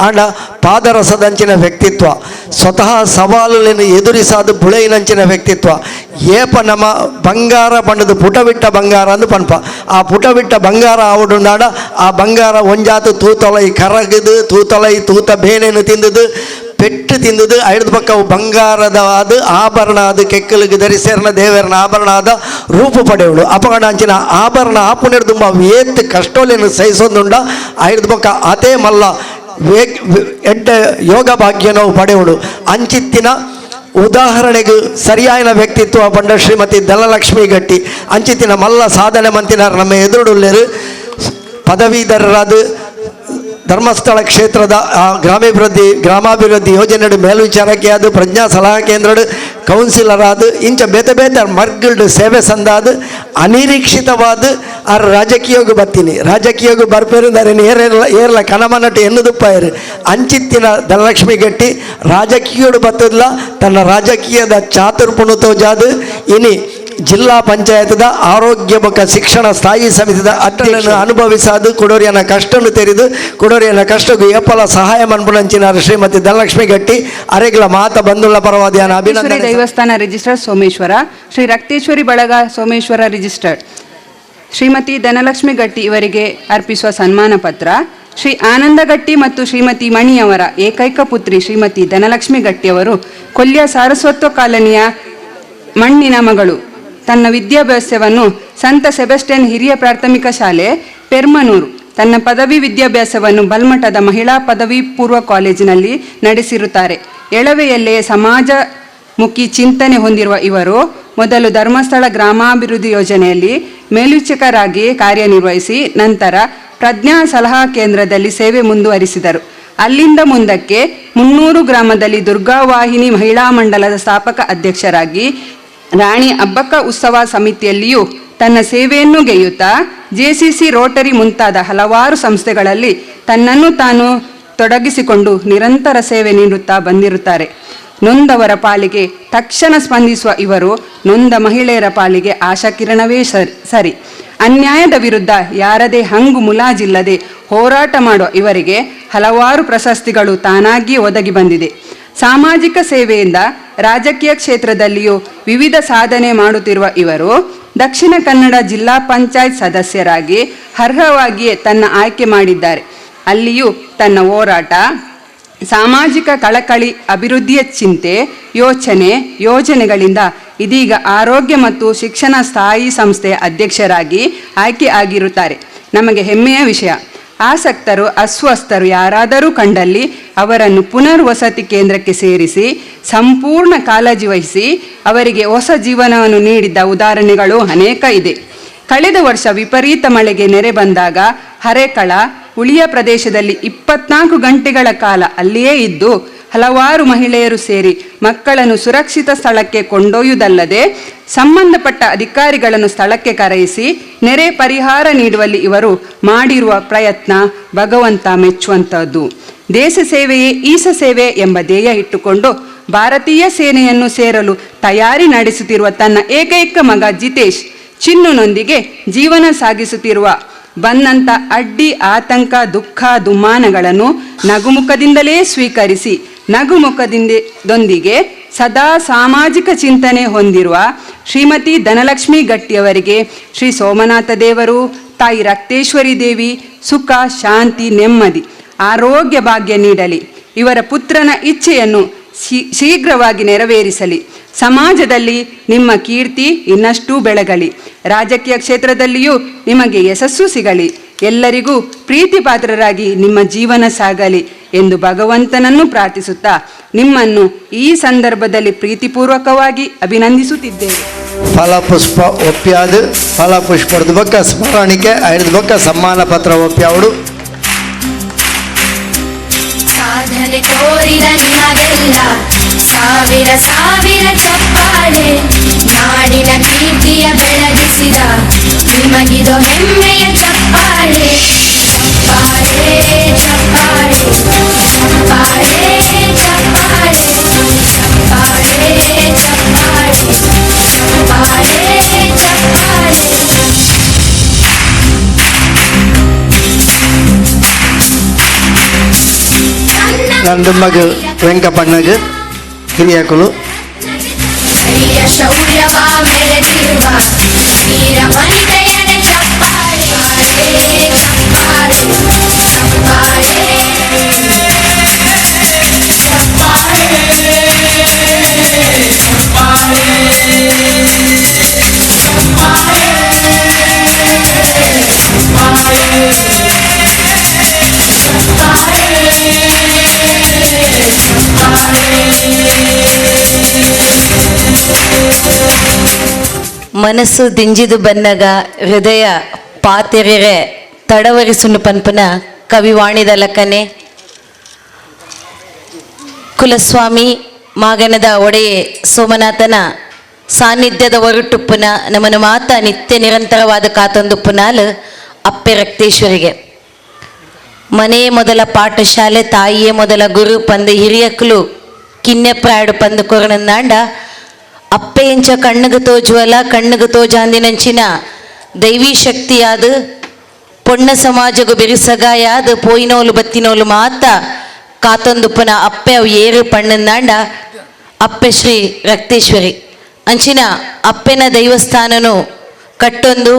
And ಪಾದರಸದಂಚಿನ ವ್ಯಕ್ತಿತ್ವ, ಸ್ವತಃ ಸವಾಲುಗಳನ್ನು ಎದುರಿಸಾದು ಬುಳೆಯಿನಂಚಿನ ವ್ಯಕ್ತಿತ್ವ. ಏಪ ನಮ್ಮ ಬಂಗಾರ ಪಂಡದು ಪುಟವಿಟ್ಟ ಬಂಗಾರ ಅಂದು ಪನ್ಪ. ಆ ಪುಟವಿಟ್ಟ ಬಂಗಾರ ಆವಡುಂಡಾಡ ಆ ಬಂಗಾರ ಒಂಜಾತು ತೂತೊಲೈ ಕರಗದು, ತೂತೊಲೈ ತೂತ ಬೇನೆನು ತಿಂದದು, ಪೆಟ್ಟು ತಿಂದದು, ಐದು ಪಕ್ಕ ಬಂಗಾರದ ಅದು ಆಭರಣ ಅದು ಕೆಕ್ಕಲಿಗೆ ಧರಿಸೇರ್ನ ದೇವರನ ಆಭರಣ ಆದ ರೂಪ ಪಡೆಯವಳು. ಅಪಗಡ ಅಂಚಿನ ಆಭರಣ ಆಪುಣೆಡು ತುಂಬ ಏತ್ ಕಷ್ಟೋಲೇನು ಸಹಿಸೋದುಂಡ ಐದು ಪಕ್ಕ ಅದೇ ಮಲ್ಲ ಎಡ್ಡ ಯೋಗ ಭಾಗ್ಯ ನಾವು ಪಡೆಯವಳು. ಅಂಚಿತ್ತಿನ ಉದಾಹರಣೆಗೆ ಸರಿಯಾದ ವ್ಯಕ್ತಿತ್ವ ಪಂಡ ಶ್ರೀಮತಿ ಧನಲಕ್ಷ್ಮಿ ಗಟ್ಟಿ. ಅಂಚಿತ್ತಿನ ಮಲ್ಲ ಸಾಧನೆ ಮಂತಿನಾರ ನಮ್ಮ ಎದುರುಳ್ಳರು ಪದವೀಧರರಾದ ಧರ್ಮಸ್ಥಳ ಕ್ಷೇತ್ರದ ಗ್ರಾಮಾಭಿವೃದ್ಧಿ ಯೋಜನೆ ಮೇಲ್ವಿಚಾರಕ್ಕೆ ಅದು ಪ್ರಜ್ಞಾ ಸಲಹಾ ಕೇಂದ್ರದ ಕೌನ್ಸಿಲರ್ ಆದ ಇಂಚ ಬೇತೆ ಬೇತೆ ಮರ್ಗಲ್ಡ್ ಸೇವೆ ಸಂದಾದ ಅನಿರೀಕ್ಷಿತವಾದ ಆ ರಾಜಕೀಯಗೂ ಬರ್ತೀನಿ. ರಾಜಕೀಯಗೂ ಬರ್ಪೇರಿಂದಾರೇನು ಏರ್ಲ ಕನಮನಟ್ಟು ಎನ್ನುದುಪ್ಪಾಯರು. ಅಂಚಿತ್ತಿನ ಧನಲಕ್ಷ್ಮಿ ಗಟ್ಟಿ ರಾಜಕೀಯೋಡು ಬತ್ತದಿಲ್ಲ, ತನ್ನ ರಾಜಕೀಯದ ಚಾತುರ್ಪುಣು ತೋಜಾದ ಇನಿ ಜಿಲ್ಲಾ ಪಂಚಾಯತ್ದ ಆರೋಗ್ಯ ಬೊಕ್ಕ ಶಿಕ್ಷಣ ಸ್ಥಾಯಿ ಸಮಿತಿದ ಅಟ್ಟನ್ನು ಅನುಭವಿಸಾದು ಕುಡೋರಿಯನ ಕಷ್ಟನ್ನು ತೆರೆದು ಕುಡೋರಿಯನ ಕಷ್ಟಗೂ ಏಪಲ ಸಹಾಯ ಮನ್ಪುಣಂಚಿನಾರು ಶ್ರೀಮತಿ ಧನಲಕ್ಷ್ಮಿ ಗಟ್ಟಿ ಅರೆಗ್ಲ ಮಾತ ಬಂಧುಳ ಪರವಾದಿಯಾನ ಅಭಿನಂದನೆ. ದೇವಸ್ಥಾನ ರಿಜಿಸ್ಟರ್ ಸೋಮೇಶ್ವರ, ಶ್ರೀ ರಕ್ತೇಶ್ವರಿ ಬಳಗ ಸೋಮೇಶ್ವರ ರಿಜಿಸ್ಟರ್ಡ್ ಶ್ರೀಮತಿ ಧನಲಕ್ಷ್ಮಿ ಗಟ್ಟಿ ಇವರಿಗೆ ಅರ್ಪಿಸುವ ಸನ್ಮಾನ ಪತ್ರ. ಶ್ರೀ ಆನಂದ ಗಟ್ಟಿ ಮತ್ತು ಶ್ರೀಮತಿ ಮಣಿಯವರ ಏಕೈಕ ಪುತ್ರಿ ಶ್ರೀಮತಿ ಧನಲಕ್ಷ್ಮಿ ಗಟ್ಟಿಯವರು ಕೊಲ್ಯ ಸಾರಸ್ವತ್ವ ಕಾಲನಿಯ ಮಣ್ಣಿನ ಮಗಳು. ತನ್ನ ವಿದ್ಯಾಭ್ಯಾಸವನ್ನು ಸಂತ ಸೆಬಸ್ಟಿಯನ್ ಹಿರಿಯ ಪ್ರಾಥಮಿಕ ಶಾಲೆ ಪೆರ್ಮನೂರು, ತನ್ನ ಪದವಿ ವಿದ್ಯಾಭ್ಯಾಸವನ್ನು ಬಲ್ಮಠದ ಮಹಿಳಾ ಪದವಿ ಪೂರ್ವ ಕಾಲೇಜಿನಲ್ಲಿ ನಡೆಸಿರುತ್ತಾರೆ. ಎಳವೆಯಲ್ಲೇ ಸಮಾಜಮುಖಿ ಚಿಂತನೆ ಹೊಂದಿರುವ ಇವರು ಮೊದಲು ಧರ್ಮಸ್ಥಳ ಗ್ರಾಮಾಭಿವೃದ್ಧಿ ಯೋಜನೆಯಲ್ಲಿ ಮೇಲ್ವಿಚಾರಕರಾಗಿ ಕಾರ್ಯನಿರ್ವಹಿಸಿ ನಂತರ ಪ್ರಜ್ಞಾ ಸಲಹಾ ಕೇಂದ್ರದಲ್ಲಿ ಸೇವೆ ಮುಂದುವರಿಸಿದರು. ಅಲ್ಲಿಂದ ಮುಂದಕ್ಕೆ 300 ಗ್ರಾಮದಲ್ಲಿ ದುರ್ಗಾವಾಹಿನಿ ಮಹಿಳಾ ಮಂಡಲದ ಸ್ಥಾಪಕ ಅಧ್ಯಕ್ಷರಾಗಿ ರಾಣಿ ಅಬ್ಬಕ್ಕ ಉತ್ಸವ ಸಮಿತಿಯಲ್ಲಿಯೂ ತನ್ನ ಸೇವೆಯನ್ನು ಗೆಯ್ಯುತ್ತಾ ಜೆಸಿಸಿ, ರೋಟರಿ ಮುಂತಾದ ಹಲವಾರು ಸಂಸ್ಥೆಗಳಲ್ಲಿ ತನ್ನನ್ನು ತಾನು ತೊಡಗಿಸಿಕೊಂಡು ನಿರಂತರ ಸೇವೆ ನೀಡುತ್ತಾ ಬಂದಿರುತ್ತಾರೆ. ನೊಂದವರ ಪಾಲಿಗೆ ತಕ್ಷಣ ಸ್ಪಂದಿಸುವ ಇವರು ನೊಂದ ಮಹಿಳೆಯರ ಪಾಲಿಗೆ ಆಶಾಕಿರಣವೇ ಸರಿ. ಅನ್ಯಾಯದ ವಿರುದ್ಧ ಯಾರದೇ ಹಂಗು ಮುಲಾಜಿಲ್ಲದೆ ಹೋರಾಟ ಮಾಡುವ ಇವರಿಗೆ ಹಲವಾರು ಪ್ರಶಸ್ತಿಗಳು ತಾನಾಗಿಯೇ ಒದಗಿ ಬಂದಿದೆ. ಸಾಮಾಜಿಕ ಸೇವೆಯಿಂದ ರಾಜಕೀಯ ಕ್ಷೇತ್ರದಲ್ಲಿಯೂ ವಿವಿಧ ಸಾಧನೆ ಮಾಡುತ್ತಿರುವ ಇವರು ದಕ್ಷಿಣ ಕನ್ನಡ ಜಿಲ್ಲಾ ಪಂಚಾಯತ್ ಸದಸ್ಯರಾಗಿ ಅರ್ಹವಾಗಿಯೇ ತನ್ನ ಆಯ್ಕೆ ಮಾಡಿದ್ದಾರೆ. ಅಲ್ಲಿಯೂ ತನ್ನ ಹೋರಾಟ, ಸಾಮಾಜಿಕ ಕಳಕಳಿ, ಅಭಿವೃದ್ಧಿಯ ಚಿಂತೆ, ಯೋಜನೆಗಳಿಂದ ಇದೀಗ ಆರೋಗ್ಯ ಮತ್ತು ಶಿಕ್ಷಣ ಸ್ಥಾಯಿ ಸಂಸ್ಥೆಯ ಅಧ್ಯಕ್ಷರಾಗಿ ಆಯ್ಕೆ ಆಗಿರುತ್ತಾರೆ. ನಮಗೆ ಹೆಮ್ಮೆಯ ವಿಷಯ. ಆಸಕ್ತರು, ಅಸ್ವಸ್ಥರು ಯಾರಾದರೂ ಕಂಡಲ್ಲಿ ಅವರನ್ನು ಪುನರ್ವಸತಿ ಕೇಂದ್ರಕ್ಕೆ ಸೇರಿಸಿ ಸಂಪೂರ್ಣ ಕಾಳಜಿ ವಹಿಸಿ ಅವರಿಗೆ ಹೊಸ ಜೀವನವನ್ನು ನೀಡಿದ್ದ ಉದಾಹರಣೆಗಳು ಅನೇಕ ಇದೆ. ಕಳೆದ ವರ್ಷ ವಿಪರೀತ ಮಳೆಗೆ ನೆರೆ ಬಂದಾಗ ಹರೇಕಳ ಉಳಿಯ ಪ್ರದೇಶದಲ್ಲಿ 24 ಗಂಟೆಗಳ ಕಾಲ ಅಲ್ಲಿಯೇ ಇದ್ದು ಹಲವಾರು ಮಹಿಳೆಯರು ಸೇರಿ ಮಕ್ಕಳನ್ನು ಸುರಕ್ಷಿತ ಸ್ಥಳಕ್ಕೆ ಕೊಂಡೊಯ್ಯುವುದಲ್ಲದೆ ಸಂಬಂಧಪಟ್ಟ ಅಧಿಕಾರಿಗಳನ್ನು ಸ್ಥಳಕ್ಕೆ ಕರೆಯಿಸಿ ನೆರೆ ಪರಿಹಾರ ನೀಡುವಲ್ಲಿ ಇವರು ಮಾಡಿರುವ ಪ್ರಯತ್ನ ಭಗವಂತ ಮೆಚ್ಚುವಂಥದ್ದು. ದೇಶ ಸೇವೆಯೇ ಈಶ ಸೇವೆ ಎಂಬ ಧ್ಯೇಯ ಇಟ್ಟುಕೊಂಡು ಭಾರತೀಯ ಸೇನೆಯನ್ನು ಸೇರಲು ತಯಾರಿ ನಡೆಸುತ್ತಿರುವ ತನ್ನ ಏಕೈಕ ಮಗ ಜಿತೇಶ್ ಚಿನ್ನುನೊಂದಿಗೆ ಜೀವನ ಸಾಗಿಸುತ್ತಿರುವ ಬಂದಂಥ ಅಡ್ಡಿ, ಆತಂಕ, ದುಃಖ, ದುಮ್ಮಾನಗಳನ್ನು ನಗುಮುಖದಿಂದಲೇ ಸ್ವೀಕರಿಸಿ ನಗುಮುಖದೊಂದಿಗೆ ಸದಾ ಸಾಮಾಜಿಕ ಚಿಂತನೆ ಹೊಂದಿರುವ ಶ್ರೀಮತಿ ಧನಲಕ್ಷ್ಮಿ ಗಟ್ಟಿಯವರಿಗೆ ಶ್ರೀ ಸೋಮನಾಥ ದೇವರು, ತಾಯಿ ರಕ್ತೇಶ್ವರಿ ದೇವಿ ಸುಖ, ಶಾಂತಿ, ನೆಮ್ಮದಿ, ಆರೋಗ್ಯ ಭಾಗ್ಯ ನೀಡಲಿ. ಇವರ ಪುತ್ರನ ಇಚ್ಛೆಯನ್ನು ಶೀಘ್ರವಾಗಿ ನೆರವೇರಿಸಲಿ. ಸಮಾಜದಲ್ಲಿ ನಿಮ್ಮ ಕೀರ್ತಿ ಇನ್ನಷ್ಟು ಬೆಳಗಲಿ. ರಾಜಕೀಯ ಕ್ಷೇತ್ರದಲ್ಲಿಯೂ ನಿಮಗೆ ಯಶಸ್ಸು ಸಿಗಲಿ. ಎಲ್ಲರಿಗೂ ಪ್ರೀತಿ ಪಾತ್ರರಾಗಿ ನಿಮ್ಮ ಜೀವನ ಸಾಗಲಿ ಎಂದು ಭಗವಂತನನ್ನು ಪ್ರಾರ್ಥಿಸುತ್ತಾ ನಿಮ್ಮನ್ನು ಈ ಸಂದರ್ಭದಲ್ಲಿ ಪ್ರೀತಿಪೂರ್ವಕವಾಗಿ ಅಭಿನಂದಿಸುತ್ತಿದ್ದೇವೆ. ಫಲಪುಷ್ಪ ಒಪ್ಪ್ಯಾದ ಫಲಪುಷ್ಪದ ಬಕ್ಕ ಸ್ಮರಣಿಕೆ 5 ಬಕ್ಕ ಸಮ್ಮಾನ ಪತ್ರ ಒಪ್ಪ್ಯಾವಡು. ಸಾಧನೆ ತೋರಿದ ನಿಮಗೆಲ್ಲ ಸಾವಿರ ಸಾವಿರ ಚಪ್ಪಾಳೆ, ನಾಡಿನ ಕೀರ್ತಿಯ ಬೆಳಗಿಸಿದ ನಿಮಗಿದು ಹೆಮ್ಮೆಯ ಚಪ್ಪಾಳೆ. ಚಪ್ಪಾಳೆ ಚಪ್ಪಾಳೆ ಚಪ್ಪಾಳೆ ಚಪ್ಪಾಳೆ ಚಪ್ಪಾಳೆ ಚಪ್ಪಾಳೆ ಚಪ್ಪಾಳೆ ಚಪ್ಪಾಳೆ. ನಂದು ಮಗ ವೆಂಕಪ್ಪಣ್ಣಗೆ ಹಿರಿಯಕಲು ಧೈರ್ಯ ಶೌರ್ಯವ ಮೆರೆದಿರುವ ವೀರ ವನಿತೆಯರ ಚಪ್ಪಾಳೆ ಚಪ್ಪಾಳೆ ಚಪ್ಪಾಳೆ ಮನಸ್ಸು ದಿಂಜಿದು ಬನ್ನಗ ಹೃದಯ ಪಾತೆರೆರೆ ತಡವರಿಸುಂಡು ಪನ್ಪುನ ಕವಿವಾಣಿದ ಲಕ್ಕನೆ ಕುಲಸ್ವಾಮಿ ಮಾಗನದ ಒಡೆಯೆ ಸೋಮನಾಥನ ಸಾನ್ನಿಧ್ಯದ ಹೊರಟುಪ್ಪುನ ನಮ್ಮನ್ನು ಮಾತ ನಿತ್ಯ ನಿರಂತರವಾದ ಕಾತೊಂದುಪ್ಪುನಾಲ್ ಅಪ್ಪೆ ರಕ್ತೇಶ್ವರಿಗೆ ಮನೆಯೇ ಮೊದಲ ಪಾಠಶಾಲೆ ತಾಯಿಯೇ ಮೊದಲ ಗುರು ಪಂದು ಹಿರಿಯಕ್ಕಲು ಕಿನ್ನೆಪ್ರಾಯಡು ಪಂದು ಕೊರನಂದಾಂಡ ಅಪ್ಪೆ ಎಂಚ ಕಣ್ಣುಗು ತೋಜುವಲ ಕಣ್ಣುಗು ತೋಜಾಂದಿನಂಚಿನ ದೈವೀ ಶಕ್ತಿಯಾದ ಪೊಣ್ಣ ಸಮಾಜಗು ಬೆರಿಸಗಾಯಾದ ಪೋಯಿನೋಲು ಬತ್ತಿನೋಲು ಮಾತ ಕಾತೊಂದುಪ್ಪನ ಅಪ್ಪೆ ಅವು ಏರು ಪಣ್ಣಂದಾಂಡ ಅಪ್ಪೆ ಶ್ರೀ ರಕ್ತೇಶ್ವರಿ ಅಂಚಿನ ಅಪ್ಪೆನ ದೈವಸ್ಥಾನನು ಕಟ್ಟೊಂದು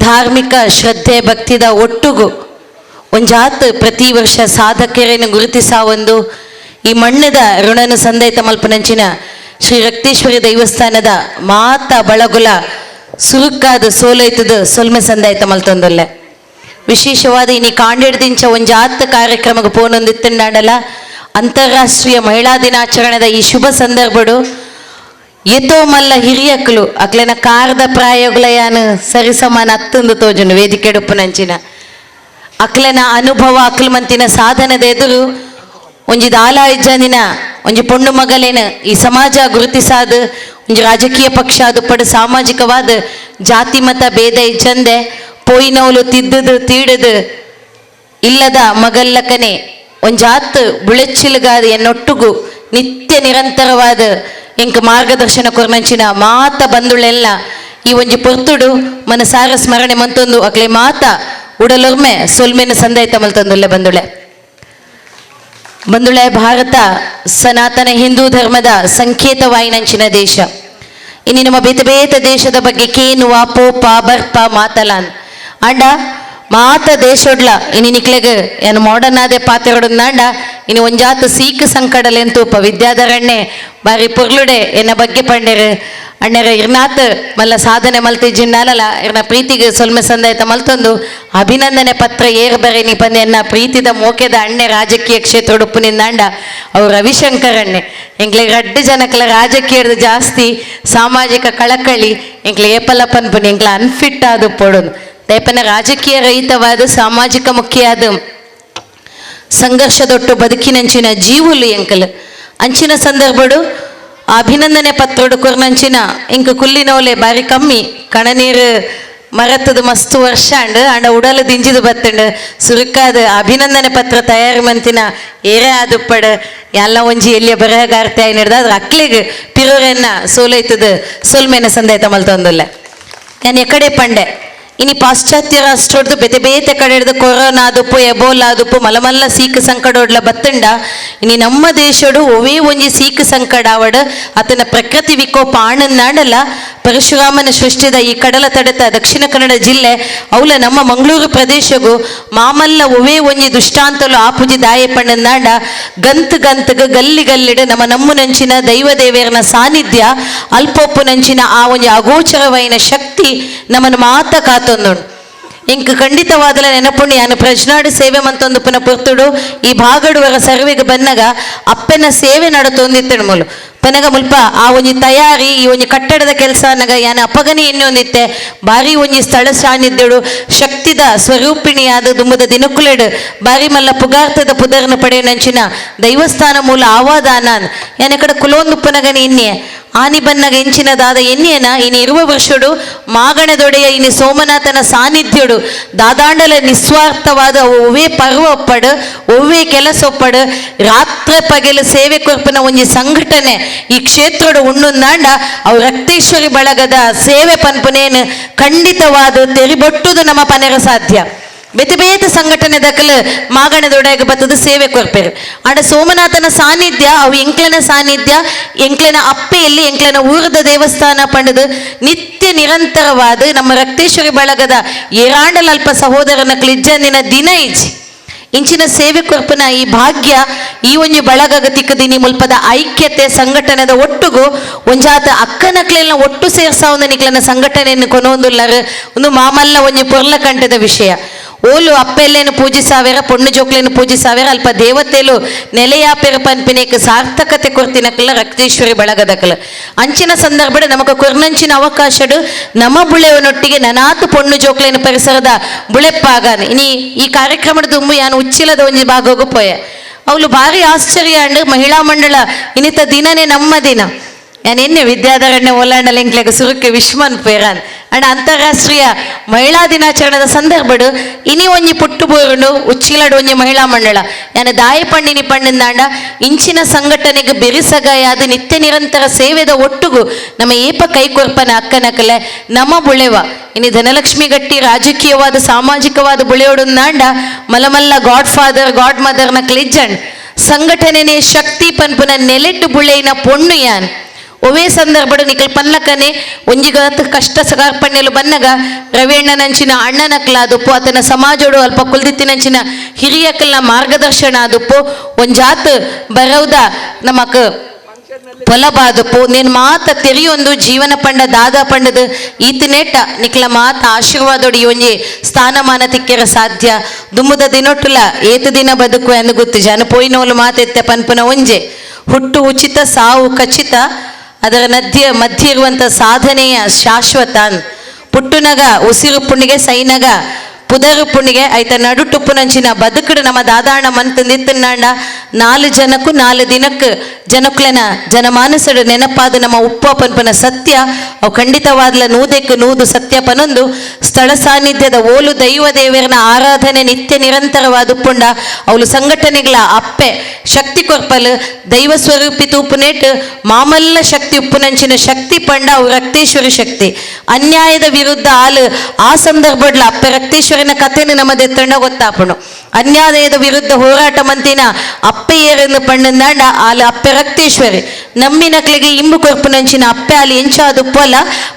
ಧಾರ್ಮಿಕ ಶ್ರದ್ಧೆ ಭಕ್ತಿದ ಒಟ್ಟುಗು ಒಂಜಾತ್ ಪ್ರತಿ ವರ್ಷ ಸಾಧಕರನ್ನು ಗುರುತಿಸಾವೊಂದು ಈ ಮಣ್ಣದ ಋಣನು ಸಂದೈತ ಮಲ್ಪನಂಚಿನ ಶ್ರೀ ರಕ್ತೇಶ್ವರಿ ದೈವಸ್ಥಾನದ ಮಾತ ಬಳಗುಲ ಸುರುಕಾದ ಸೋಲೈತದ ಸೊಲ್ಮೆ ಸಂದಾಯ್ತ ಮಲ್ತೊಂದೊಲ್ಲೆ ವಿಶೇಷವಾದ ಇನಿ ಕಾಂಡಿಡ್ದಿಂಚ ಒಂಜಾತ್ ಕಾರ್ಯಕ್ರಮಕ್ಕೆ ಪೋನೊಂದಿತ್ತಂಡಾಡಲ ಅಂತಾರಾಷ್ಟ್ರೀಯ ಮಹಿಳಾ ದಿನಾಚರಣೆದ ಈ ಶುಭ ಸಂದರ್ಭಡು ಎತ್ತೋ ಮಲ್ಲ ಹಿರಿಯಕ್ಕಲು ಅಕ್ಲೆನ ಕಾರದ ಪ್ರಾಯೋಗಲಯಾನು ಸರಿಸಮಾನ ಹತ್ತೊಂದು ತೋಜುನು ವೇದಿಕೆ ಡುಪ್ಪುನಂಚಿನ ಅಕ್ಲೆನ ಅನುಭವ ಅಕ್ಲಮಂತಿನ ಸಾಧನದ ಎದುರು ಒಂಜಿ ದಾಲಾಯ್ಜನಿನ ಒಂಜಿ ಪೊಣ್ಣು ಮಗಲೇನ ಈ ಸಮಾಜ ಗುರುತಿಸಾದ ಒಂಜಿ ರಾಜಕೀಯ ಪಕ್ಷ ದುಪ್ಪಡು ಸಾಮಾಜಿಕವಾದ ಜಾತಿ ಮತ ಭೇದ ಇಜ್ಜಂದೆ ಪೋಯಿನವಲು ತಿದ್ದುದು ತೀಡುದು ಇಲ್ಲದ ಮಗಲ್ಲಕನೆ ಒಂಜಾತ್ ಬುಳೆಚ್ಚಿಲ್ಗಾದ ಎನ್ನೊಟ್ಟುಗು ನಿತ್ಯ ನಿರಂತರವಾದ ಎಂಕ ಮಾರ್ಗದರ್ಶನ ಕೊರ್ನಂಚಿನ ಮಾತ ಬಂದುಳೆಲ್ಲ ಈ ಒಂಜಿ ಪೊರ್ತುಡು ಮನಸಾರ ಸ್ಮರಣೆ ಮಂತೊಂದು ಅಕ್ಲೆ ಮಾತ ಉಡಲೊರ್ಮೆ ಸೊಲ್ಮೆನ ಸಂದೈತ ಮಲ್ತೊಂದುಲ್ಲೆ ಬಂದುಳೆ ಭಾರತ ಸನಾತನ ಹಿಂದೂ ಧರ್ಮದ ಸಂಕೇತವಾಯಿನಂಚಿನ ದೇಶ ಇನ್ನು ನಮ್ಮ ಬೇತ ಬೇತ ದೇಶದ ಬಗ್ಗೆ ಕೇನುವ ಪೋಪ ಬರ್ಪ ಮಾತಲಾನ್ ಅಂಡ ಮಾತ ದೇಶೊಡ್ಲ ಇನ್ನು ನಿಕ್ಲೆಗ್ ಏನು ಮಾಡರ್ನ್ ಆದೆ ಪಾತೆರೊಡನಾಂಡ ಇನ್ನು ಒಂಜಾತ ಸೀಕ್ ಸಂಕಡಲೆಂತೂಪ ವಿದ್ಯಾಧರಣ್ಣೆ ಬಾರಿ ಪುರ್ಲುಡೆ ಎನ್ನ ಬಗ್ಗೆ ಪಂಡೆರು ಅಣ್ಣರ ಇರ್ನಾತ್ ಮಲ್ಲ ಸಾಧನೆ ಮಲ್ತಿಜ್ಜಿನ್ನಲ್ಲ ಇರ್ನ ಪ್ರೀತಿಗೆ ಸೊಲ್ಮೆ ಸಂದಾಯ್ತ ಮಲ್ತೊಂದು ಅಭಿನಂದನೆ ಪತ್ರ ಏರ್ ಬರೆ ನೀ ಪಂದೆ ಎನ್ನ ಪ್ರೀತಿದ ಮೋಕೆದ ಅಣ್ಣೆ ರಾಜಕೀಯ ಕ್ಷೇತ್ರ ಉಡುಪು ನಿಂದಾಂಡ ಅವು ರವಿಶಂಕರ್ ಅಣ್ಣೆ ಎಂಕ್ಲೆ ರಡ್ಡು ಜನಕ್ಲ ರಾಜಕೀಯದ ಜಾಸ್ತಿ ಸಾಮಾಜಿಕ ಕಳಕಳಿ ಎಂಕ್ಲೆ ಏಪಲ ಪನ್ಪುನಿ ಎಂಕ್ಲ ಅನ್ಫಿಟ್ ಆದು ಪೊಡೋದು ದಯಪನ ರಾಜಕೀಯ ರಹಿತವಾದ ಸಾಮಾಜಿಕ ಮುಖ್ಯಾದ ಸಂಘರ್ಷದೊಟ್ಟು ಬದುಕಿನಂಚಿನ ಜೀವುಲು ಎಂಕಲ್ ಅಂಚಿನ ಸಂದರ್ಭಡು ಅಭಿನಂದನೆ ಪತ್ರೋಡು ಕೊರ್ನಂಚಿನ ಇಂಕ ಕುಲ್ಲಿನೋಲೆ ಬಾರಿ ಕಮ್ಮಿ ಕಣನೀರು ಮರತದ ಮಸ್ತು ವರ್ಷ ಅಂಡ ಉಡಲು ದಿಂಜಿದು ಬತ್ತಂಡು ಸುರುಕಾದ ಅಭಿನಂದನೆ ಪತ್ರ ತಯಾರು ಮಂತಿನ ಏರೇ ಆದುಪ್ಪಡ ಎಲ್ಲ ಒಂಜಿ ಎಲ್ಲಿಯ ಬರಹಗಾರ್ತೆ ಆಗಿ ನಡೆದ ಅದ್ರ ಅಕ್ಲಿಗೆ ಪಿರೋರೆನ್ನ ಸೋಲೈತದ ಸೊಲ್ಮೆನ ಸಂದಾಯ್ತ ಮಲ್ತೊಂದಲ್ಲ ನಾನು ಎಕಡೆ ಪಂಡೆ ಇನಿ ಪಾಶ್ಚಾತ್ಯ ರಾಷ್ಟ್ರದ್ದು ಬೇತೆ ಬೇತೆ ಕಡೆ ಹಿಡಿದು ಕೊರೋನಾ ಆದುಪ್ಪು ಎಬೋಲಾ ಆದುಪ್ಪು ಮಲಮಲ್ಲ ಸೀಕ್ ಸಂಕಡೋಡ್ಲ ಬತ್ತಂಡ ಇನಿ ನಮ್ಮ ದೇಶಡು ಒವೇ ಒಂಜಿ ಸೀಕ್ ಸಂಕಡ ಆವಡ್ ಆತನ ಪ್ರಕೃತಿ ವಿಕೋಪ ಆಣನ್ನಾಡಲ್ಲ ಪರಶುರಾಮನ ಸೃಷ್ಟಿದ ಈ ಕಡಲ ತಡೆತ ದಕ್ಷಿಣ ಕನ್ನಡ ಜಿಲ್ಲೆ ಅವಲ ನಮ್ಮ ಮಂಗಳೂರು ಪ್ರದೇಶಗೂ ಮಾಮಲ್ಲ ಒವೇ ಒಂಜಿ ದುಷ್ಟಾಂತಲು ಆಪುಜಿ ದಾಯ ಪಣ್ಣನ್ನಾಡ ಗಂತಗ ಗಲ್ಲಿ ಗಲ್ಲಿಡು ನಮ್ಮ ನಂಚಿನ ದೈವ ದೇವೇರನ ಸಾನ್ನಿಧ್ಯ ಅಲ್ಪೊಪ್ಪು ನಂಚಿನ ಆ ಒಂಜಿ ಅಗೋಚರವೈನ ಶಕ್ತಿ ನಮ್ಮನ್ನು ಮಾತ ಕಾತೊಂದುಂಡು ಇಂಕ ಖಂಡಿತವಾದಲ ನೆನಪುಂಡು ಯಾನು ಪ್ರಜ್ನಾಡು ಸೇವೆ ಮಂತೊಂದು ಪುನ ಪುರ್ತುಡು ಈ ಭಾಗಡುವರ ಸರ್ವೆಗೆ ಬನ್ನಗ ಅಪ್ಪನ ಸೇವೆ ನಡತೊಂದಿತ್ತಡು ಮೂಲು ಪನಗ ಮುಲ್ಪ ಆ ಒಂಜಿ ತಯಾರಿ ಈ ಒಂಜಿ ಕಟ್ಟಡದ ಕೆಲಸ ಅನ್ನಗ ಯಾನ ಅಪಗನಿ ಎನ್ನೊಂದಿತ್ತೆ ಬಾರಿ ಒಂಜಿ ಸ್ಥಳ ಸಾನ್ನಿಧ್ಯಡು ಶಕ್ತಿದ ಸ್ವರೂಪಿಣಿಯಾದ ದುಂಬದ ದಿನಕುಲೆಡು ಬಾರಿ ಮಲ್ಲ ಪುಗಾರ್ಥದ ಪುದರ್ನ ಪಡೆಯನಂಚಿನ ದೈವಸ್ಥಾನ ಮೂಲ ಆವಾದಾನಾನ್ ಯಾನ ಕಡೆ ಕುಲೊಂದು ಪನಗನಿ ಇನ್ನೆ ಆನಿ ಬನ್ನಗ ಎಂಚಿನದಾದ ಎನ್ನಿಯನ ಇನಿ ಇರುವ ವರ್ಷಡು ಮಾಗಣದೊಡೆಯ ಇನಿ ಸೋಮನಾಥನ ಸಾನ್ನಿಧ್ಯಡು ದಾದಾಂಡಲ ನಿಸ್ವಾರ್ಥವಾದ ಒವ್ವೇ ಪರ್ವ ಒಪ್ಪಡು ಒವ್ವೇ ಕೆಲಸ ಒಪ್ಪಡು ರಾತ್ರಿ ಪಗೆಲು ಸೇವೆ ಕೊರ್ಪನ ಒಂಜಿ ಸಂಘಟನೆ ಈ ಕ್ಷೇತ್ರಡು ಉಣ್ಣುಂದಾಂಡ ಅವು ರಕ್ತೇಶ್ವರಿ ಬಳಗದ ಸೇವೆ ಪನ್ಪುನೇನು ಖಂಡಿತವಾದ ತೆರಿಬೊಟ್ಟುದು ನಮ್ಮ ಪನೆರ ಸಾಧ್ಯ ಬೇತೆ ಬೇತೆ ಸಂಘಟನೆ ದಕ್ಕಲು ಮಾಗಣದೊಡೆಗೆ ಬತ್ತದ ಸೇವೆ ಕೊರ್ಪೇರು ಆಡ ಸೋಮನಾಥನ ಸಾನ್ನಿಧ್ಯ ಅವು ಎಂಕ್ಲನ ಸಾನ್ನಿಧ್ಯ ಎಂಕ್ಲನ ಅಪ್ಪೆಯಲ್ಲಿ ಎಂಕ್ಲನ ಊರದ ದೇವಸ್ಥಾನ ಪಂಡದು ನಿತ್ಯ ನಿರಂತರವಾದ ನಮ್ಮ ರಕ್ತೇಶ್ವರಿ ಬಳಗದ ಏರಾಂಡಲಲ್ಪ ಸಹೋದರನ ಕ್ಲಿಜ್ಜಂದಿನ ದಿನ ಇಜ್ಜಿ ಇಂಚಿನ ಸೇವೆ ಕೊರ್ಪನ ಈ ಭಾಗ್ಯ ಈ ಒಂಜಿ ಬಳಗಗ ತಿಕ್ಕದಿನಿ ಮುಲ್ಪದ ಐಕ್ಯತೆ ಸಂಘಟನೆದ ಒಟ್ಟುಗು ಒಂಜಾತ ಅಕ್ಕನಕ್ಲೆಲ್ಲ ಒಟ್ಟು ಸೇರ್ಸಾವಂದ ನಿಕ್ಲನ ಸಂಘಟನೆಯನ್ನು ಕೊನೊಂದುಲ್ಲರು ಒಂದು ಮಾಮಲ್ಲ ಒಂಜಿ ಪೊರ್ಲ ಕಂಠದ ವಿಷಯ ಓಲು ಅಪ್ಪೆಲ್ಲೇನು ಪೂಜಿಸಾವೇರ ಪೊಣ್ಣು ಜೋಕ್ಲೇನು ಪೂಜಿಸಾವೇರ ಅಲ್ಪ ದೇವತೆಲು ನೆಲೆಯಾಪೆರ ಪನ್ಪಿನೇಕ ಸಾರ್ಥಕತೆ ಕೊರ್ತಿನಕಲ್ಲ ರಕ್ತೇಶ್ವರಿ ಬಳಗದಕಲ ಅಂಚಿನ ಸಂದರ್ಭದ ನಮಗ ಕೊರ್ನಂಚಿನ ಅವಕಾಶಡು ನಮ್ಮ ಬುಳೆವನೊಟ್ಟಿಗೆ ನನಾತು ಪೊಣ್ಣು ಜೋಕ್ಲೇನು ಪರಿಸರದ ಬುಳೆಪ್ಪಾಗಾನೆ ಇನಿ ಈ ಕಾರ್ಯಕ್ರಮದ ದುಂಬು ಯಾನು ಉಚ್ಚಿಲದ ಒಂಜಿ ಭಾಗೋಗು ಪೋಯ ಅವಳು ಭಾರಿ ಆಶ್ಚರ್ಯ ಅಂಡ್ ಮಹಿಳಾ ಮಂಡಳ ಇನ್ನಿತ ದಿನನೇ ನಮ್ಮ ದಿನ ഞാനെന്നെ വിദ്യാധരണ്യ ഓലാണ്ടലെങ്കിലേക്ക് സുറുക്ക് വിഷ്മನ್ ಪೇರಾನ್ ಅಂಡ್ ಅಂತಾರಾಷ್ಟ್ರೀಯ ಮಹಿಳಾ ದಿನಾಚರಣೆದ ಸಂದರ್ಭಡು ಇನಿ ಒಂಜಿ ಪುಟ್ಟು ಬೋರುಂಡು ಉಚ್ಚಿಲಡು ಒಂಜಿ ಮಹಿಳಾ ಮಂಡಳ ನಾನು ದಾಯಿ ಪಂಡಿನಿ ಪಂಡಿಂದಾಂಡ ಇಂಚಿನ ಸಂಘಟನೆಗೆ ಬೆರಿಸಗಾಯಾದ ನಿತ್ಯ ನಿರಂತರ ಸೇವೆದ ಒಟ್ಟುಗು ನಮ್ಮ ಏಪ ಕೈಕೊರ್ಪನ ಅಕ್ಕನಕಲೆ ನಮ್ಮ ಬುಳೆವ ಇನಿ ಧನಲಕ್ಷ್ಮಿ ಗಟ್ಟಿ ರಾಜಕೀಯವಾದ ಸಾಮಾಜಿಕವಾದ ಬುಳೆಯೋಡುಂದಾಂಡ ಮಲಮಲ್ಲ ಗಾಡ್ ಫಾದರ್ ಗಾಡ್ ಮದರ್ನ ಕ್ಲಿಜ್ಜಂಡ್ ಸಂಘಟನೆನೇ ಶಕ್ತಿ ಪನ್ಪುನ ನೆಲೆಟ್ಟು ಬುಳೆಯಿನ ಪೊಣ್ಣು ಯಾನ್ ಒವೇ ಸಂದರ್ಭಡು ನಿಕಲ್ ಪನ್ಲಕನೆ ಒಂಜಿಗತ್ ಕಷ್ಟ ಕಾರ್ಪಣ್ಯಲು ಬನ್ನಗ ರವಿಯಣ್ಣನಂಚಿನ ಅಣ್ಣನಕ್ಲಾದುಪ್ಪು ಆತನ ಸಮಾಜೋಡು ಅಲ್ಪ ಕುಲ್ದಿತ್ತಿನಂಚಿನ ಹಿರಿಯಕಲ್ನ ಮಾರ್ಗದರ್ಶನ ಆದುಪ್ಪು ಒಂಜಾತ್ ಬರೌದ ನಮಕ್ పొలబాదుపు నేను మాత తెరియొందు జీవన పండ దాదా పండದು ಈತನೇಟ ನಿಕ್ಲ ಮಾತ ಆಶೀರ್ವಾದೋಡಿ ಒಂಜಿ ಸ್ಥಾನಮಾನ ತಿಕ್ಕೆರ ಸಾಧ್ಯ ದುಮ್ಮದ ದಿನೊಟ್ಟುಲ ಏತು ದಿನ ಬದುಕು ಎಂದು ಗೊತ್ತು ಜನ ಪೋಯಿನೋಲು ಮಾತೆತ್ತೆ ಪನ್ಪುನ ಒಂಜೆ ಹುಟ್ಟು ಉಚಿತ ಸಾವು ಖಚಿತ ಅದರ ಮಧ್ಯೆ ಇರುವಂಥ ಸಾಧನೆಯ ಶಾಶ್ವತ ಪುಟ್ಟುನಗ ಉಸಿರು ಪುಣ್ಣಿಗೆ ಸೈನಗ ಪುದರು ಪುಣ್ಣಿಗೆ ಆಯ್ತ ನಡುಟುಪ್ಪುನಂಚಿನ ಬದುಕಡು ನಮ್ಮ ದಾದಾಣ ಮಂತಂದಿತ್ತನಾಂಡ 4 ಜನಕ್ಕೂ 4 ದಿನಕ್ಕೆ ಜನಕ್ಲೆನ ಜನಮಾನಸಡು ನೆನಪಾದ ನಮ್ಮ ಉಪ್ಪ ಪನ್ಪನ ಸತ್ಯ ಅವು ಖಂಡಿತವಾದ್ಲ ನೂದೆಕ್ಕು ನೂದು ಸತ್ಯ ಪನೊಂದು ಸ್ಥಳ ಸಾನ್ನಿಧ್ಯದ ಓಲು ದೈವ ದೇವರನ ಆರಾಧನೆ ನಿತ್ಯ ನಿರಂತರವಾದ ಉಪ್ಪುಂಡ ಅವಳು ಸಂಘಟನೆಗಳ ಅಪ್ಪೆ ಶಕ್ತಿ ಕೊರ್ಪಲು ದೈವ ಸ್ವರೂಪಿ ತೂಪುನೇಟ್ ಮಾಮಲ್ಲ ಶಕ್ತಿ ಉಪ್ಪುನಂಚಿನ ಶಕ್ತಿ ಪಂಡ ಅವು ರಕ್ತೇಶ್ವರಿ ಶಕ್ತಿ ಅನ್ಯಾಯದ ವಿರುದ್ಧ ಆಲು ಆ ಸಂದರ್ಭಡ್ಲ ಅಪ್ಪೆ ರಕ್ತೇಶ್ವರಿನ ಕಥೆನ ನಮ್ಮದೆ ತಂಡ ಗೊತ್ತಾಪಣು ಅನ್ಯಾಯದ ವಿರುದ್ಧ ಹೋರಾಟ ಮಂತಿನ ಅಪ್ಪೆಯರನ್ನು ಪಣ್ಣಂದಾಂಡ ಆಲು ಅಪ್ಪೆ ರಕ್ತೇಶ್ವರಿ ನಮ್ಮಿನಕ್ಲೆಗೆ ಇಂಬು ಕೊರ್ಪುನಂಚಿನ ಅಪ್ಪೆ ಆಲಿ ಎಂಚಾದು ಪೊಲ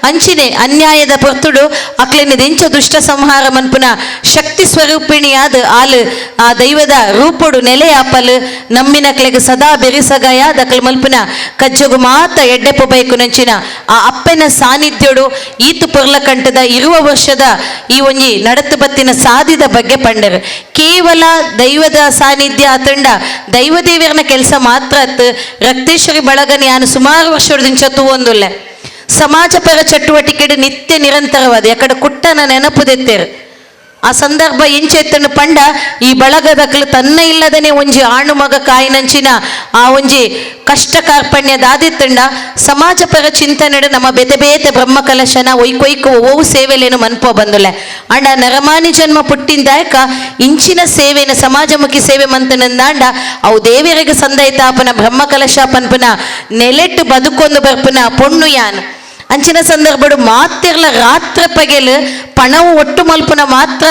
ಅಂಚಿನೆ ಅನ್ಯಾಯದ ಪೊರ್ತುಡು ಅಕ್ಲೆನಿದ ಎಂಚ ದುಷ್ಟ ಸಂಹಾರ ಮನ್ಪುನ ಶಕ್ತಿ ಸ್ವರೂಪಿಣಿಯಾದ ಆಲು ಆ ದೈವದ ರೂಪುಡು ನೆಲೆಯಾಪಲು ನಮ್ಮಿನಕ್ಲೆಗೆ ಸದಾ ಬೆರಿಸಗಾಯಾದ ಅಕ್ಲೆ ಮಲ್ಪುನ ಕಜ್ಜಗು ಮಾತ ಎಡ್ಡೆಪ್ಪು ಬೈಕು ನಂಚಿನ ಆ ಅಪ್ಪೆನ ಸಾನ್ನಿಧ್ಯಡು ಈತು ಪೊರ್ಲ ಕಂಠದ 20 ವರ್ಷದ ಈ ಒಂಜಿ ನಡತು ಬತ್ತಿನ ಸಾಧಿದ ಬಗ್ಗೆ ಪಂಡರು ಕೇವಲ ದೈವದ ಸಾನ್ನಿಧ್ಯ ಅತಂಡ ದೈವ ದೇವರನ ಕೆಲಸ ಮಾತ್ರ ರಕ್ತೇಶ್ವರಿ ಬಳಗನ ಯಾನು ಸುಮಾರು ವರ್ಷದಿಂದ ಒಂದುಲ್ಲೆ ಸಮಾಜಪರ ಚಟುವಟಿಕೆ ನಿತ್ಯ ನಿರಂತರವಾದ ಯಾಕಡೆ ಕುಟ್ಟನ ನೆನಪುದೆತ್ತೇರು ಆ ಸಂದರ್ಭ ಎಂಚೆತ್ತನ್ನು ಪಂಡ ಈ ಬಳಗದಕ್ಕಲು ತನ್ನ ಇಲ್ಲದನೆ ಒಂಜಿ ಆಣು ಮಗ ಕಾಯಿನಂಚಿನ ಆ ಒಂಜಿ ಕಷ್ಟ ಕಾರ್ಪಣ್ಯ ದಾದಿತ್ತಂಡ ಸಮಾಜಪರ ಚಿಂತನೆಡು ನಮ್ಮ ಬೇತೆ ಬೇತೆ ಬ್ರಹ್ಮ ಕಲಶನ ಒಯ್ಕೊಯ್ಕು ಓವು ಸೇವೆಲೇನು ಮನ್ಪೋ ಬಂದುಲೆ ಅಂಡ ನರಮಾನಿ ಜನ್ಮ ಪುಟ್ಟಿಂದಾಯಕ ಇಂಚಿನ ಸೇವೆನ ಸಮಾಜಮುಖಿ ಸೇವೆ ಮಂತನಂದಾಂಡ ಅವು ದೇವರಿಗೆ ಸಂದೈತಾಪನ ಬ್ರಹ್ಮ ಕಲಶ ಪನ್ಪುನ ನೆಲೆಟ್ಟು ಬದುಕೊಂದು ಬರ್ಪುನ ಪೊಣ್ಣು ಯಾನ್ ಅಂಚಿನ ಸಂದರ್ಭಡು ಮಾತಿರ್ಲ ರಾತ್ರ ಪಗೆಲು ಪಣವು ಒಟ್ಟು ಮಲ್ಪುನ ಮಾತ್ರ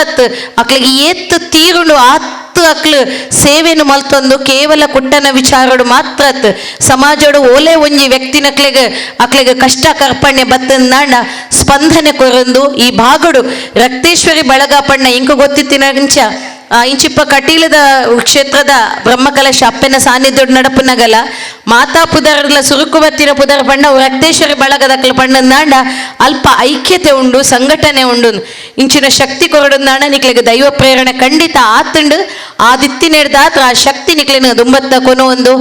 ಅಕ್ಲಿಗೆ ಏತ್ತು ತೀರುಳು ಆತ್ತು ಅಕ್ಲು ಸೇವೆನು ಮಲ್ತೊಂದು ಕೇವಲ ಕುಟ್ಟನ ವಿಚಾರಡು ಮಾತ್ರ ಸಮಾಜಡು ಓಲೆ ಒಂಜಿ ವ್ಯಕ್ತಿನಕ್ಲೆಗೆ ಅಕ್ಲೆಗೆ ಕಷ್ಟ ಕರ್ಪಣ್ಯ ಬತ್ತಂದಾಂಡ ಸ್ಪಂದನೆ ಕೊರೊಂದು ಈ ಭಾಗಡು ರಕ್ತೇಶ್ವರಿ ಬಳಗ ಪಣ್ಣ ಇಂಕು ಗೊತ್ತಿತ್ತಿನಂಚ ಇಂಚಿಪ್ಪ ಕಟೀಲದ ಕ್ಷೇತ್ರದ ಬ್ರಹ್ಮಕಲಶ ಅಪ್ಪನ ಸಾನ್ನಿಧ್ಯ ನಡಪುನಗಲ ಮಾತಾ ಪುದರ್ಲ ಸುರುಕು ಬತ್ತಿನ ಪುದರ್ ಪಂಡ ರಕ್ತೇಶ್ವರಿ ಬಳಗದಕ್ಲ ಪಂಡಂದಾಂಡ ಅಲ್ಪ ಐಕ್ಯತೆ ಉಂಡು ಸಂಘಟನೆ ಉಂಡು ಇಂಚಿನ ಶಕ್ತಿ ಕೊರಡಂದಾಂಡ ನಿಕ್ಲೆಗೆ ದೈವ ಪ್ರೇರಣೆ ಖಂಡಿತ ಆತಂಡು ಆದಿತ್ತಿನೆಡ್ದಾತ್ರ ಆ ಶಕ್ತಿ ನಿಕ್ಲೆನ ದುಂಬತ್ತ ಕೊನು ಒಂದು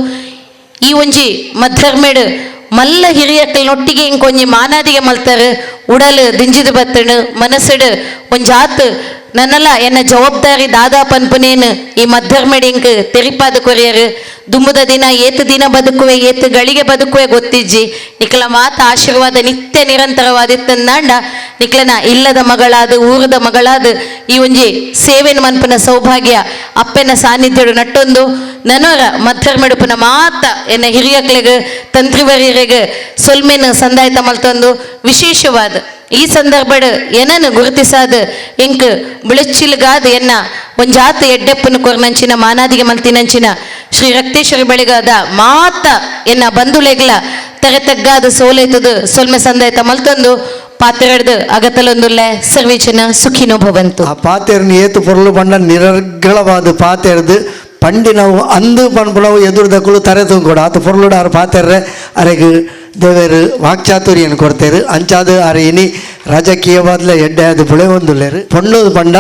ಈ ಒಂಜಿ ಮಧ್ಯರ್ಮೇಡು ಮಲ್ಲ ಹಿರಿಯಕ್ಕಲ್ನೊಟ್ಟಿಗೆ ಇಂಕೊಂಜಿ ಮಾನಾದಿಗೆ ಮಲ್ತಾರೆ ಉಡಲು ದಿಂಜಿದು ಬತ್ತಣು ಮನಸ್ಸಡು ಒಂಜಾತ್ ನನ್ನಲ್ಲ ಎನ್ನ ಜವಾಬ್ದಾರಿ ದಾದಾ ಪನ್ಪುನೇನು ಈ ಮಧ್ಯರ್ಮೇಡಿ ಇಂಕ್ ತೆರಿಪಾದ ಕೊರಿಯರು ದುಮ್ಮದ ದಿನ ಏತು ದಿನ ಬದುಕುವೆ ಏತು ಗಳಿಗೆ ಬದುಕುವೆ ಗೊತ್ತಿಜ್ಜಿ ನಿಕ್ಲ ಮಾತ ಆಶೀರ್ವಾದ ನಿತ್ಯ ನಿರಂತರವಾದಿತ್ತಂದಾಂಡ ನಿಕ್ಲನ ಇಲ್ಲದ ಮಗಳಾದ ಊರದ ಮಗಳಾದ ಈ ಒಂಜಿ ಸೇವೆನ ಮನ್ಪನ ಸೌಭಾಗ್ಯ ಅಪ್ಪನ ಸಾನ್ನಿಧ್ಯಡು ನಟ್ಟೊಂದು ನನರ ಮಧ್ಯರ್ಮೆಡುಪನ ಮಾತ ಎನ್ನ ಹಿರಿಯಕ್ಲೆಗೆ ತಂತ್ರಿವರಿಯರಿಗೆ ಸೊಲ್ಮೆನ ಸಂದಾಯ್ತ ಮಲ್ತೊಂದು ವಿಶೇಷವಾದ ಈ ಸಂದರ್ಭಡ್ ಏನನ್ನು ಗುರುತಿಸಾದ ಎಂಕ್ ಬಿಳಚಿಲ್ಗಾದ ಎನ್ನ ಒಂಜಾತ ಎಡ್ಡೆಪ್ಪನ ಕೊರ್ನಂಚಿನ ಮಾನಾದಿಗೆ ಮಲ್ತಿನಂಚಿನ ಶ್ರೀ ರಕ್ತೇಶ್ವರಿ ಬಳಗದ ಮಾತ ಎನ್ನ ಬಂಧುಳೆಗ್ಲ ತೆರೆತಗ್ಗಾದ ಸೋಲೈತದು ಸೊಲ್ಮೆ ಸಂದಾಯತ ಮಲ್ತೊಂದು ಪಾತ್ರೆಡ್ದು ಅಗತಲೊಂದುಲ್ಲೆ ಸರ್ವೇಚನ ಸುಖಿನೋ ಭವಂತು. ಆ ಪಾತೆರ್ನ ಏತು ಪೊರ್ಲು ಬಂಡ ನಿರರ್ಗಳವಾದ ಪಾತೆರ್ದು ಪಂಡಿ ನಾವು ಅಂದು ಪನ್ಪುಣವು ಎದುರುದಕ್ಕಳು ತರೆ ತುಂಬಿಕೊಡ ಆತ ಪೊರ್ಲುಡ ಆರು ಪಾತೆರ್ರೆ ಅರೆಗೆ ದೇವರು ವಾಕ್ಚಾತುರ್ಯನ ಕೊಡ್ತೇರು ಅಂಚಾದು ಆರು ಇನಿ ರಾಜಕೀಯವಾದ್ಲ ಎಡ್ಡೆ ಅದು ಬುಳೆ ಒಂದುಲ್ಲೇರು ಪೊಣ್ಣದು ಪಂಡ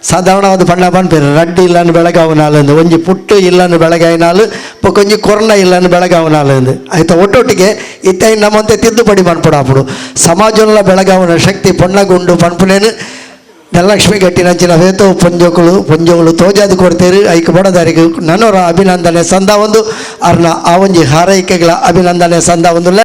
ಸಾಧಾರಣವಾದ ಪಂಡ ಪನ್ಪೇರು ರಡ್ಡು ಇಲ್ಲನ್ನು ಬೆಳಗಾವನಾಲಂದು ಒಂಜಿ ಪುಟ್ಟು ಇಲ್ಲನ್ನು ಬೆಳಗಾಯಿನಾಲು ಕೊಂಚ ಕೊರೋನ ಇಲ್ಲನ್ನು ಬೆಳಗಾವನಾಲಂದು ಆಯ್ತಾ ಒಟ್ಟೊಟ್ಟಿಗೆ ಇತ್ತ ನಮ್ಮಂತೆ ತಿದ್ದುಪಡಿ ಪನ್ಪುಡಾಪುಡು ಸಮಾಜಂಲ ಬೆಳಗಾವನ ಶಕ್ತಿ ಪೊಣ್ಣಗುಂಡು ಪನ್ಪುನೇನು ಧನಲಕ್ಷ್ಮಿ ಗಟ್ಟಿನಂಚಿನ ವೇತೋ ಪೊಂಜೋಗಳು ತೋಜಾದು ಕೊಡ್ತೇರು ಐಕ್ ಬಡದಾರಿಗೆ ನನ್ನವರ ಅಭಿನಂದನೆ ಸಂದ ಒಂದು ಅರ್ನ ಆ ಒಂಜಿ ಹಾರೈಕೆಗಳ ಅಭಿನಂದನೆ ಸಂದ ಒಂದು